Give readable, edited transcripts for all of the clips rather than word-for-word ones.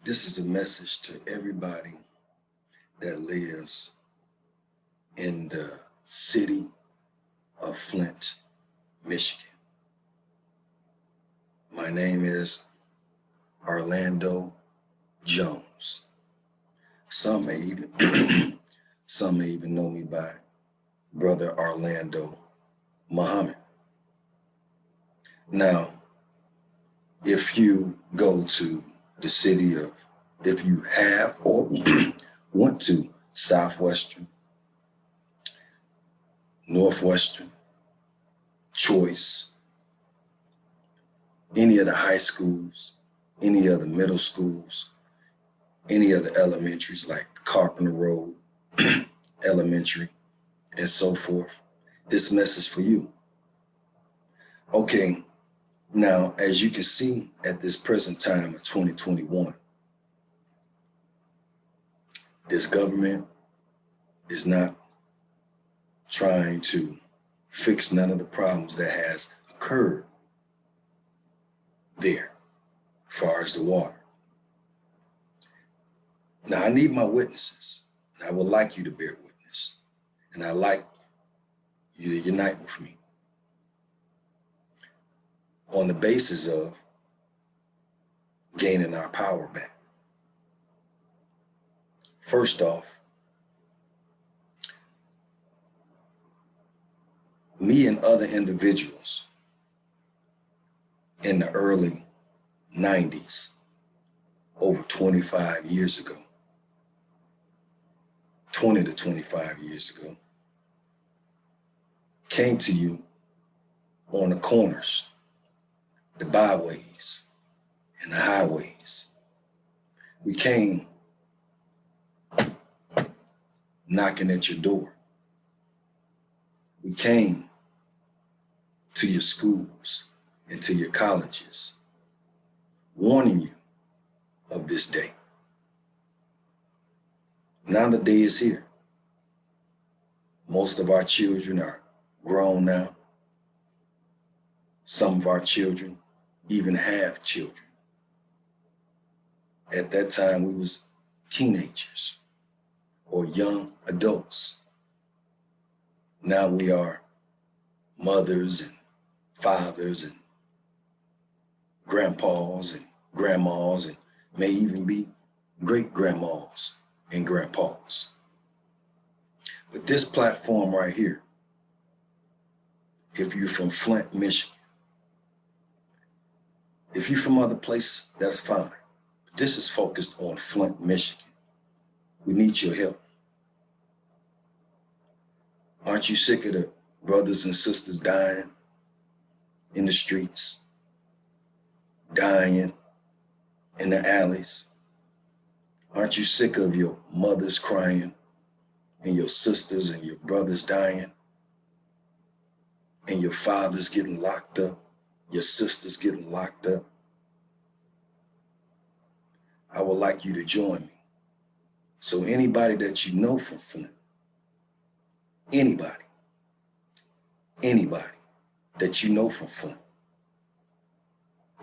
This is a message to everybody that lives in the city of Flint, Michigan. My name is Arlando Jones. Some may even some may even know me by Brother Arlando Muhammad. Now, if you go to the city of, if you have or went to Southwestern, Northwestern, Choice, any of the high schools, any of the middle schools, any of the elementaries like Carpenter Road Elementary, and so forth, this message for you. Okay, now, as you can see at this present time of 2021, this government is not trying to fix none of the problems that has occurred there, as far as the water. Now, I need my witnesses, and I would like you to bear witness, and I'd like you to unite with me on the basis of gaining our power back. First off, me and other individuals in the early 90s, over 25 years ago, 20 to 25 years ago, came to you on the corners, the byways, and the highways. We came knocking at your door. We came to your schools and to your colleges, warning you of this day. Now the day is here. Most of our children are grown now. Some of our children even have children. At that time, we was teenagers or young adults. Now we are mothers and fathers and grandpas and grandmas, and may even be great grandmas and grandpas. But this platform right here, if you're from Flint, Michigan, if you're from other places, that's fine. But this is focused on Flint, Michigan. We need your help. Aren't you sick of the brothers and sisters dying in the streets, dying in the alleys? Aren't you sick of your mothers crying and your sisters and your brothers dying and your fathers getting locked up, your sisters getting locked up? I would like you to join me. So anybody that you know from Flint, anybody that you know from Flint,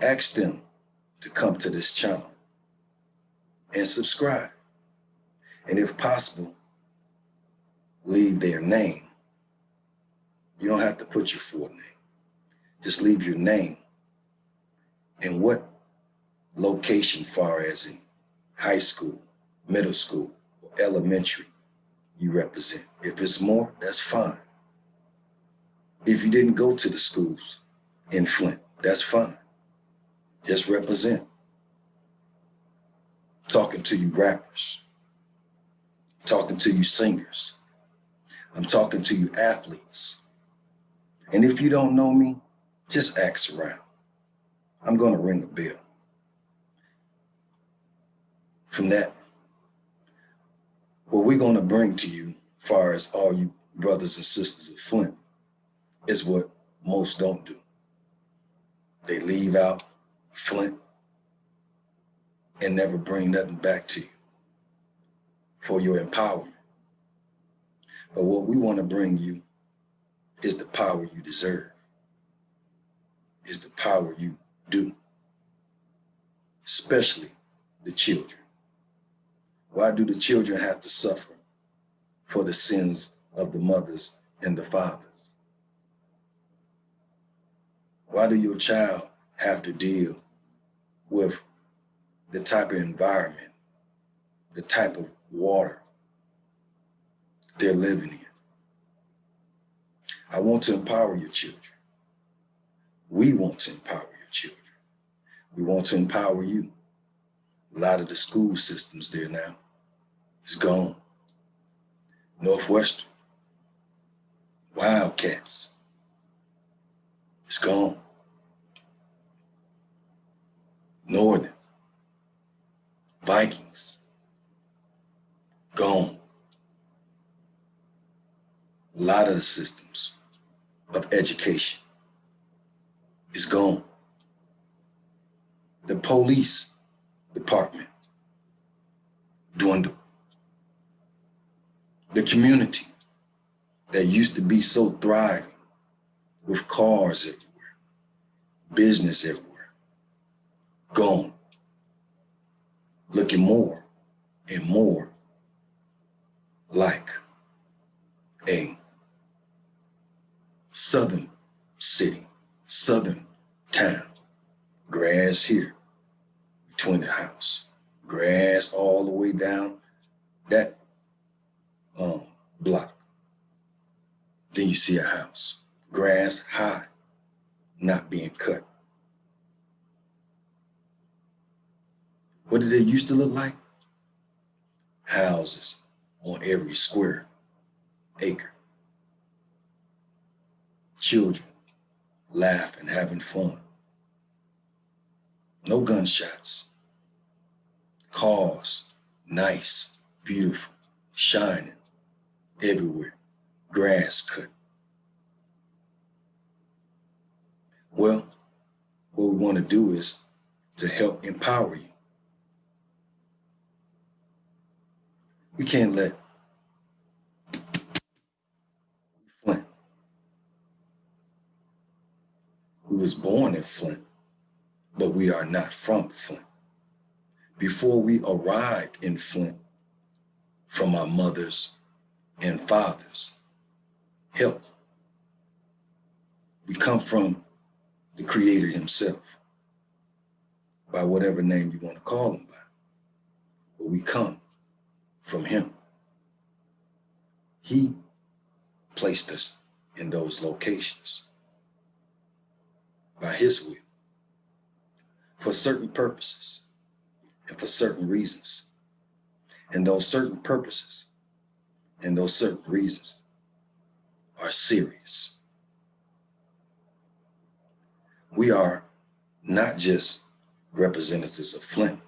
ask them to come to this channel and subscribe. And if possible, leave their name. You don't have to put your full name. Just leave your name and what location, far as in high school, middle school, or elementary you represent. If it's more, that's fine. If you didn't go to the schools in Flint, that's fine. Just represent. Talking to you rappers, talking to you singers, I'm talking to you athletes. And if you don't know me, just ask around. I'm gonna ring a bell. From that, what we're gonna bring to you, as far as all you brothers and sisters of Flint, is what most don't do. They leave out Flint and never bring nothing back to you for your empowerment. But what we want to bring you is the power you deserve, is the power you do, especially the children? Why do the children have to suffer for the sins of the mothers and the fathers? Why do your child have to deal with the type of environment, the type of water they're living in? I want to empower your children. We want to empower your children. We want to empower you. A lot of the school systems there now is gone. Northwestern, Wildcats, it's gone. Northern, Vikings, gone. A lot of the systems of education is gone. The police department dwindled. The community that used to be so thriving with cars everywhere, business everywhere, gone. Looking more and more like a southern city, southern town. Grass here between the house, grass all the way down that block. Then you see a house, grass high, not being cut. What did it used to look like? Houses on every square acre. Children laughing, having fun. No gunshots. Cars, nice, beautiful, shining everywhere. Grass cut. Well, what we want to do is to help empower you. We can't let Flint. We was born in Flint, but we are not from Flint. Before we arrived in Flint from our mothers and fathers' help, we come from the Creator himself, by whatever name you want to call him by. But we come from him. He placed us in those locations by his will for certain purposes and for certain reasons. And those certain purposes and those certain reasons are serious. We are not just representatives of Flint.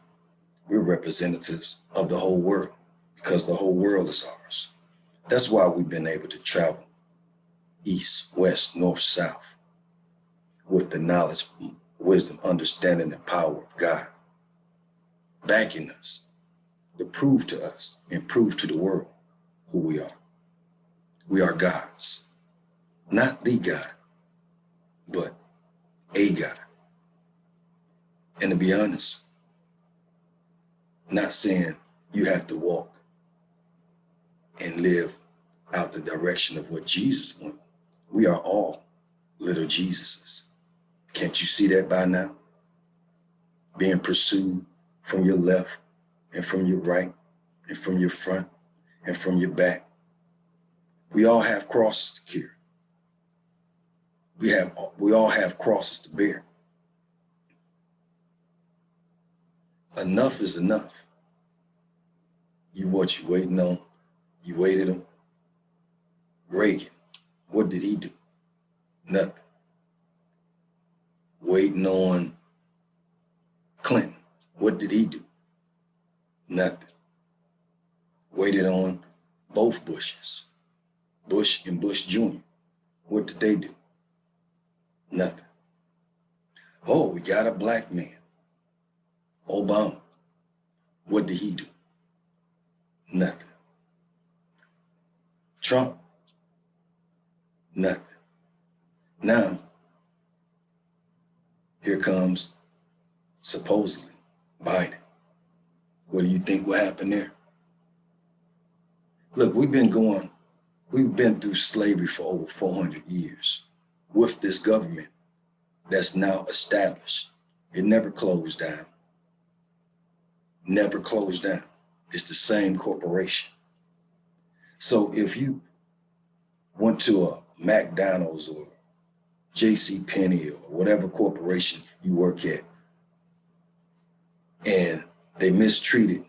We're representatives of the whole world, because the whole world is ours. That's why we've been able to travel east, west, north, south with the knowledge, wisdom, understanding, and power of God backing us to prove to us and prove to the world who we are. We are gods, not the God, but a God. And to be honest, not saying you have to walk and live out the direction of what Jesus went. We are all little Jesuses. Can't you see that by now? Being pursued from your left and from your right and from your front and from your back. We all have crosses to carry. We all have crosses to bear. Enough is enough. You waiting on? You waited on Reagan. What did he do? Nothing. Waiting on Clinton. What did he do? Nothing. Waited on both Bushes, Bush and Bush Jr. What did they do? Nothing. Oh, we got a black man, Obama. What did he do? Nothing. Trump? Nothing. Now, here comes supposedly Biden. What do you think will happen there? Look, we've been through slavery for over 400 years with this government that's now established. It never closed down. Never closed down. It's the same corporation. So if you went to a McDonald's or J.C. Penney or whatever corporation you work at, and they mistreated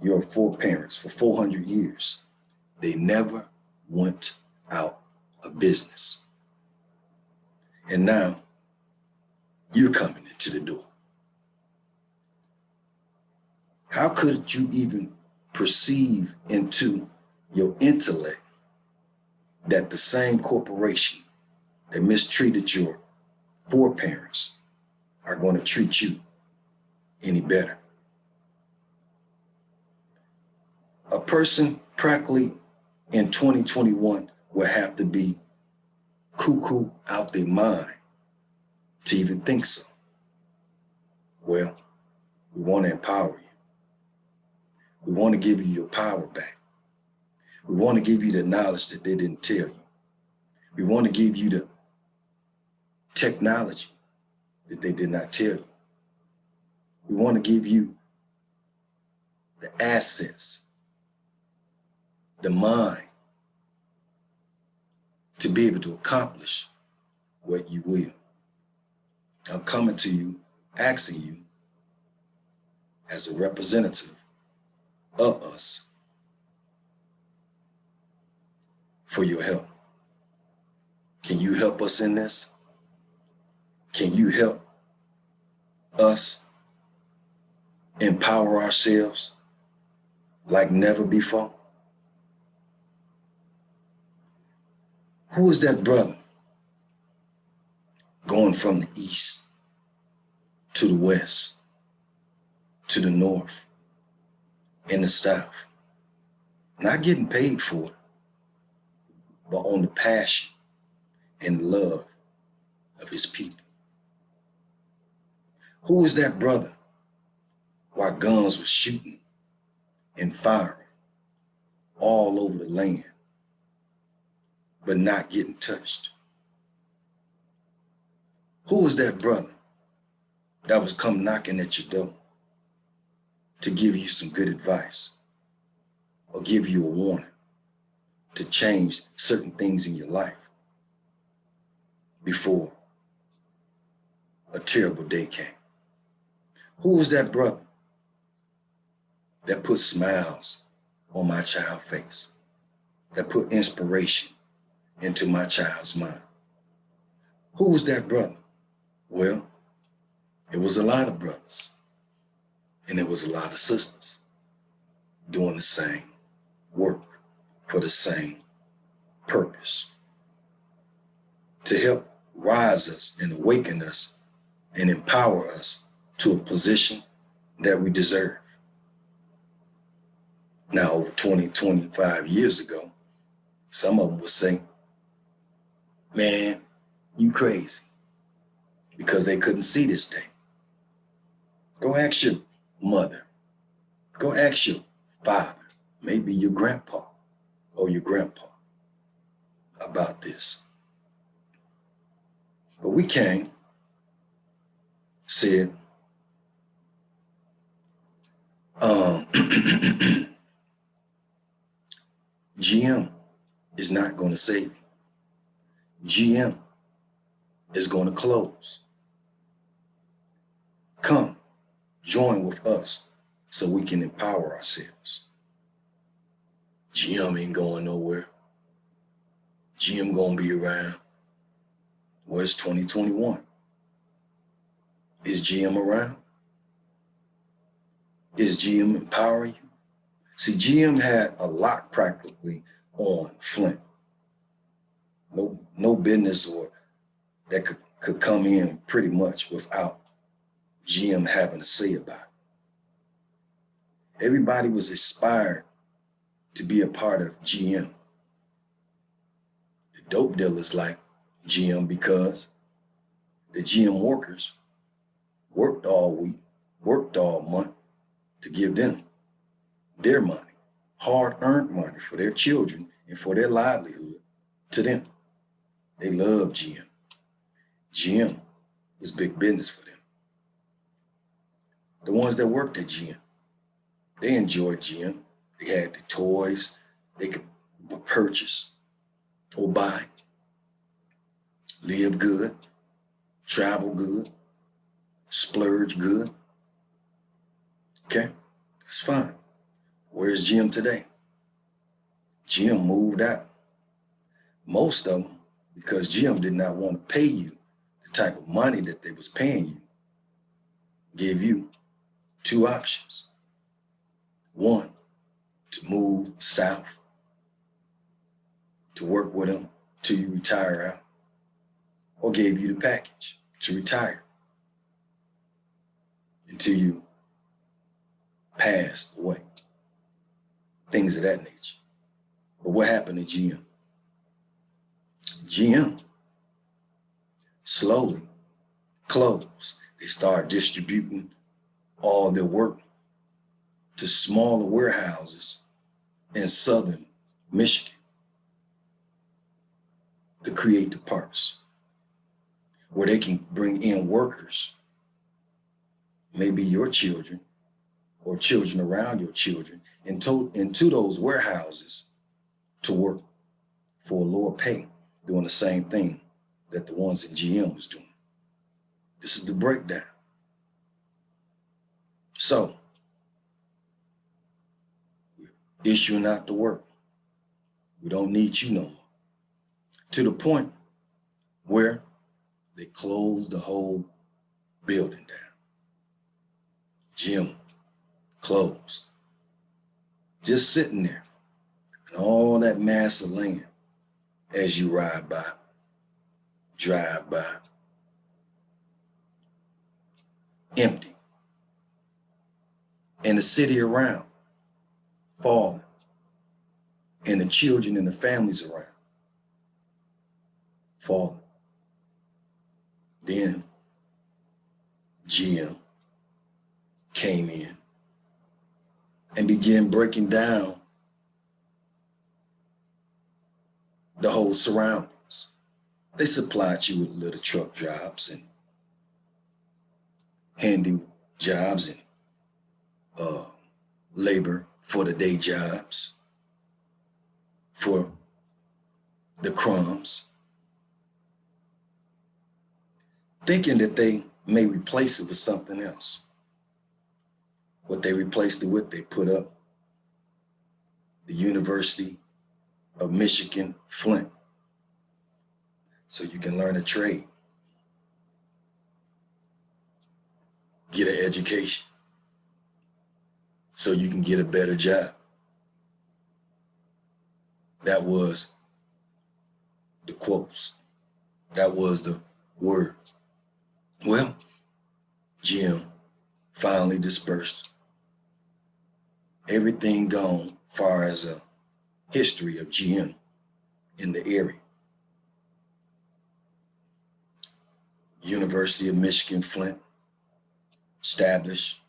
your foreparents for 400 years, they never went out of business. And now you're coming into the door. How could you even perceive into your intellect that the same corporation that mistreated your foreparents are going to treat you any better? A person practically in 2021 will have to be cuckoo out their mind to even think so. Well, we want to empower you. We want to give you your power back. We want to give you the knowledge that they didn't tell you. We want to give you the technology that they did not tell you. We want to give you the assets, the mind, to be able to accomplish what you will. I'm coming to you, asking you as a representative of us for your help. Can you help us in this? Can you help us empower ourselves like never before? Who is that brother going from the east to the west, to the north, and the south? Not getting paid for it, but on the passion and love of his people. Who is that brother while guns were shooting and firing all over the land, but not getting touched? Who was that brother that was come knocking at your door to give you some good advice or give you a warning to change certain things in your life before a terrible day came? Who was that brother that put smiles on my child's face, that put inspiration into my child's mind? Who was that brother? Well, it was a lot of brothers and it was a lot of sisters doing the same work for the same purpose, to help rise us and awaken us and empower us to a position that we deserve. Now, over 20, 25 years ago, some of them would say, man, you crazy, because they couldn't see this thing. Go ask your mother. Go ask your father, maybe your grandpa or your grandpa about this. But we came, said, GM is not going to save you. GM is going to close. Come, join with us so we can empower ourselves. GM ain't going nowhere. GM going to be around. Well, it's 2021. Is GM around? Is GM empowering you? See, GM had a lock practically on Flint. No business or that could come in pretty much without GM having to say about it. Everybody was inspired to be a part of GM. The dope dealers like GM because the GM workers worked all week, worked all month to give them their money, hard-earned money for their children and for their livelihood to them. They love GM. GM was big business for them. The ones that worked at GM, they enjoyed GM. They had the toys they could purchase or buy, live good, travel good, splurge good. Okay, that's fine. Where's GM today? GM moved out. Most of them, because GM did not want to pay you the type of money that they was paying you, gave you two options. One, to move south, to work with them till you retire out, or gave you the package to retire until you passed away. Things of that nature. But what happened to GM? GM slowly closed. They started distributing all their work to smaller warehouses in southern Michigan to create the parts where they can bring in workers, maybe your children or children around your children, into those warehouses to work for a lower pay, doing the same thing that the ones in GM was doing. This is the breakdown. So, we're issuing out the work. We don't need you no more. To the point where they closed the whole building down. Gym closed. Just sitting there. And all that mass of land as you ride by, drive by, empty. And the city around, falling. And the children and the families around, falling. Then GM came in and began breaking down the whole surroundings. They supplied you with little truck jobs and handy jobs and labor for the day jobs, for the crumbs, thinking that they may replace it with something else. What they replaced it with, they put up the University of Michigan, Flint, so you can learn a trade, get an education, so you can get a better job. That was the quotes. That was the word. Well, GM finally dispersed. Everything gone far as a history of GM in the area. University of Michigan, Flint, established,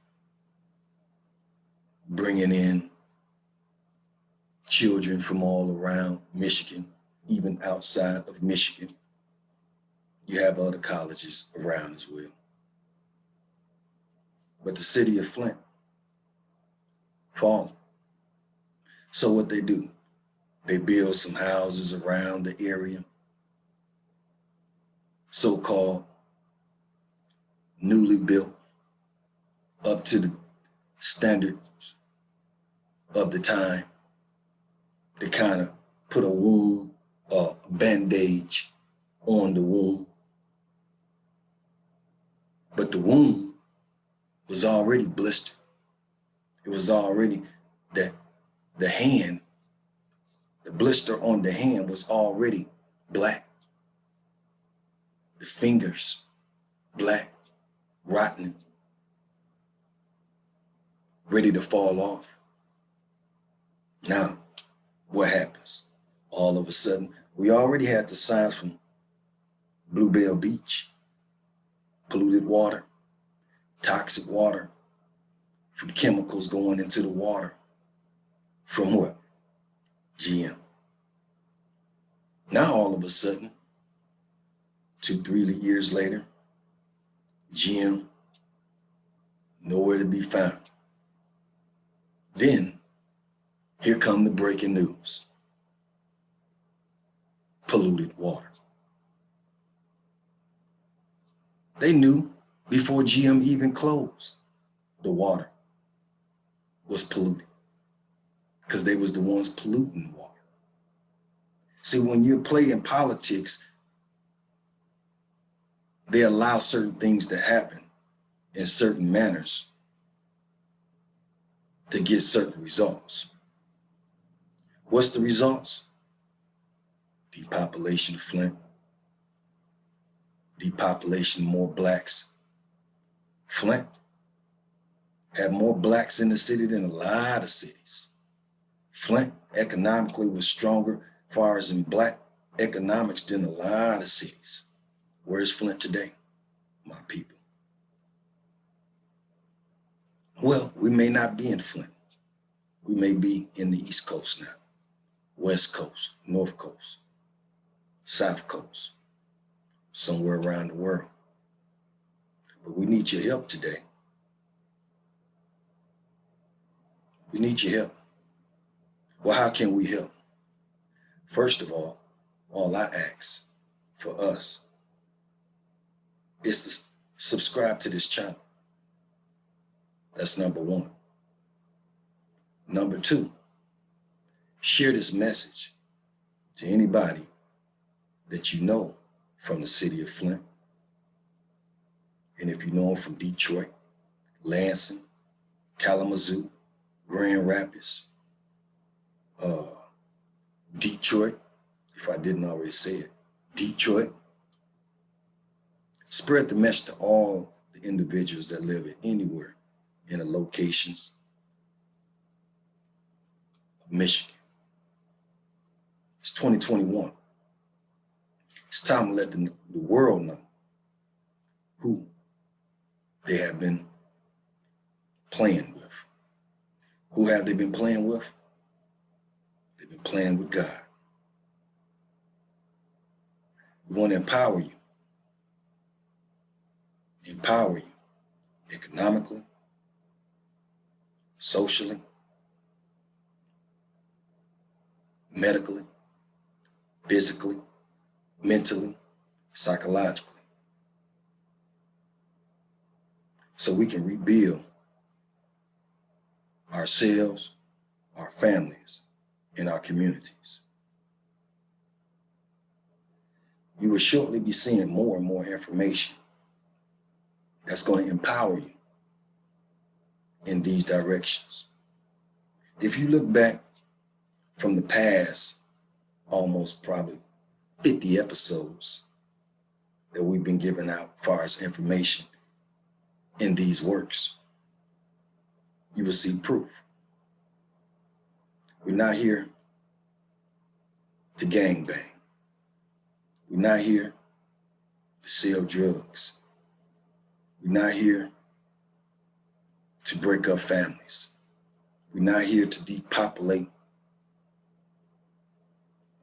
bringing in children from all around Michigan, even outside of Michigan. You have other colleges around as well. But the city of Flint, fallen. So what they do, they build some houses around the area, so-called newly built, up to the standards of the time. They kind of put a wound, a bandage on the wound. But the wound was already blistered. It was already that the hand, the blister on the hand was already black. The fingers, black, rotten, ready to fall off. Now, what happens? All of a sudden, we already had the signs from Bluebell Beach, polluted water, toxic water, from chemicals going into the water, from what? GM. Now all of a sudden, 2-3 years later, GM nowhere to be found. Then here come the breaking news. Polluted water. They knew before GM even closed, the water was polluted because they was the ones polluting the water. See, when you play in politics, they allow certain things to happen in certain manners to get certain results. What's the results? Depopulation of Flint, depopulation, more blacks. Flint had more blacks in the city than a lot of cities. Flint economically was stronger as far as in black economics than a lot of cities. Where's Flint today, my people? Well, we may not be in Flint. We may be in the East Coast now, West Coast, North Coast, South Coast, somewhere around the world. But we need your help today. We need your help. Well, how can we help? First of all I ask for us is to subscribe to this channel. That's number one. Number two, share this message to anybody that you know from the city of Flint. And if you know them from Detroit, Lansing, Kalamazoo, Grand Rapids, Detroit, if I didn't already say it, Detroit. Spread the message to all the individuals that live anywhere in the locations of Michigan. It's 2021. It's time to let the world know who they have been playing with. Who have they been playing with? They've been playing with God. We want to empower you economically, socially, medically, physically, mentally, psychologically, so we can rebuild ourselves, our families, and our communities. You will shortly be seeing more and more information that's going to empower you in these directions. If you look back from the past, almost probably 50 episodes that we've been giving out as far as information in these works, you will see proof. We're not here to gangbang. We're not here to sell drugs. We're not here to break up families. We're not here to depopulate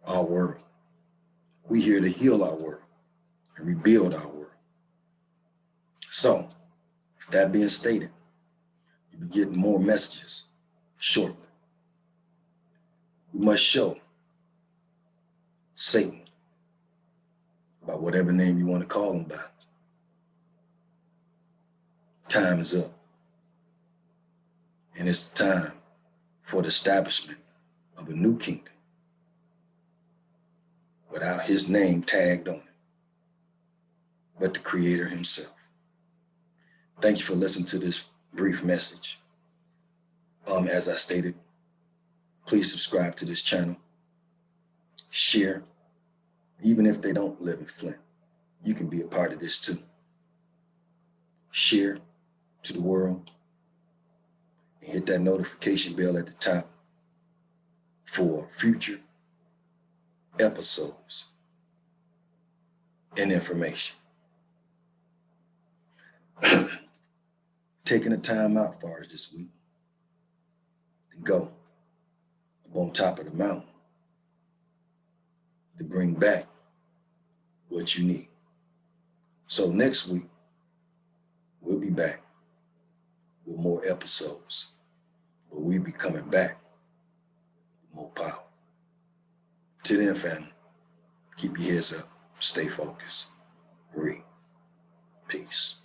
our world. We're here to heal our world and rebuild our world. So, with that being stated, you'll be getting more messages shortly. We must show Satan, by whatever name you want to call him by. Time is up. And it's time for the establishment of a new kingdom without his name tagged on it, but the Creator himself. Thank you for listening to this brief message. As I stated, please subscribe to this channel. Share. Even if they don't live in Flint, you can be a part of this too. Share to the world and hit that notification bell at the top for future episodes and information. Taking the time out for us this week to go on top of the mountain to bring back what you need. So next week, we'll be back with more episodes, but we'll be coming back with more power. Till then, family, keep your heads up, stay focused. Peace.